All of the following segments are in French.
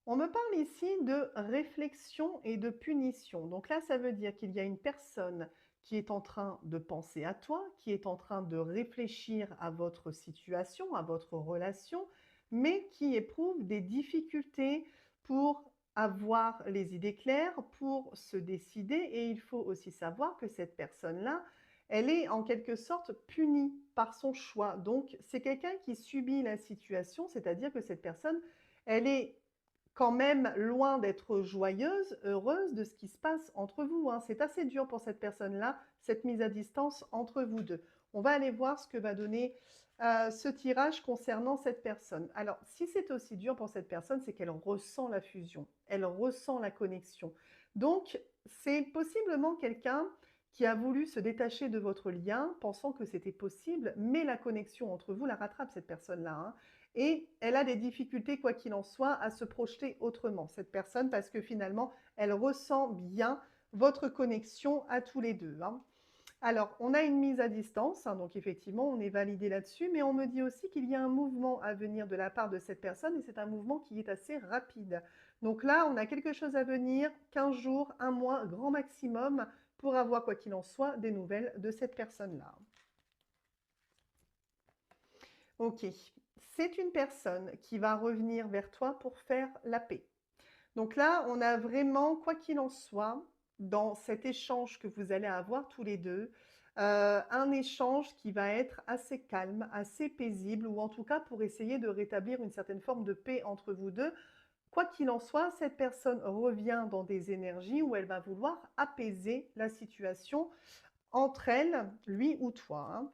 On me parle ici de réflexion et de punition. Donc là, ça veut dire qu'il y a une personne qui est en train de penser à toi, qui est en train de réfléchir à votre situation, à votre relation, mais qui éprouve des difficultés pour avoir les idées claires, pour se décider. Et il faut aussi savoir que cette personne-là, elle est en quelque sorte punie par son choix. Donc, c'est quelqu'un qui subit la situation, c'est-à-dire que cette personne, elle est quand même loin d'être joyeuse, heureuse de ce qui se passe entre vous, hein. C'est assez dur pour cette personne-là, cette mise à distance entre vous deux. On va aller voir ce que va donner ce tirage concernant cette personne. Alors, si c'est aussi dur pour cette personne, c'est qu'elle ressent la fusion, elle ressent la connexion. Donc, c'est possiblement quelqu'un qui a voulu se détacher de votre lien, pensant que c'était possible, mais la connexion entre vous la rattrape, cette personne-là, hein. Et elle a des difficultés, quoi qu'il en soit, à se projeter autrement, cette personne, parce que finalement, elle ressent bien votre connexion à tous les deux, hein. Alors, on a une mise à distance, hein, donc effectivement, on est validé là-dessus, mais on me dit aussi qu'il y a un mouvement à venir de la part de cette personne, et c'est un mouvement qui est assez rapide. Donc là, on a quelque chose à venir, 15 jours, un mois, grand maximum, pour avoir, quoi qu'il en soit, des nouvelles de cette personne-là. Ok, c'est une personne qui va revenir vers toi pour faire la paix. Donc là, on a vraiment, quoi qu'il en soit, dans cet échange que vous allez avoir tous les deux, un échange qui va être assez calme, assez paisible, ou en tout cas pour essayer de rétablir une certaine forme de paix entre vous deux. Quoi qu'il en soit, cette personne revient dans des énergies où elle va vouloir apaiser la situation entre elle, lui ou toi, hein.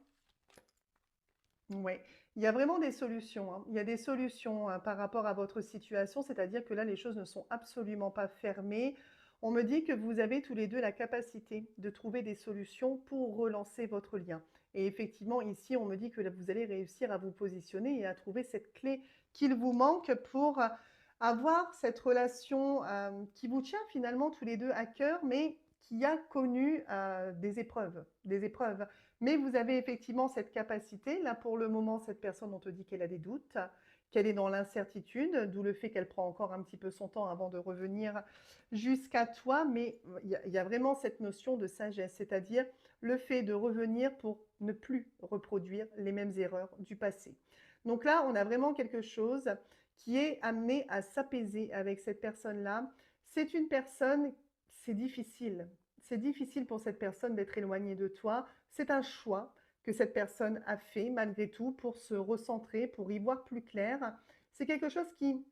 Ouais, il y a vraiment des solutions, hein. Il y a des solutions, par rapport à votre situation, c'est-à-dire que là, les choses ne sont absolument pas fermées. On me dit que vous avez tous les 2 la capacité de trouver des solutions pour relancer votre lien. Et effectivement, ici, on me dit que là, vous allez réussir à vous positionner et à trouver cette clé qu'il vous manque pour, avoir cette relation, qui vous tient finalement tous les 2 à cœur, mais qui a connu, des épreuves, des épreuves. Mais vous avez effectivement cette capacité. Là, pour le moment, cette personne, on te dit qu'elle a des doutes, qu'elle est dans l'incertitude, d'où le fait qu'elle prend encore un petit peu son temps avant de revenir jusqu'à toi. Mais il y a vraiment cette notion de sagesse, c'est-à-dire le fait de revenir pour ne plus reproduire les mêmes erreurs du passé. Donc là, on a vraiment quelque chose qui est amené à s'apaiser avec cette personne-là. C'est une personne, c'est difficile. C'est difficile pour cette personne d'être éloignée de toi. C'est un choix que cette personne a fait malgré tout pour se recentrer, pour y voir plus clair. C'est quelque chose qui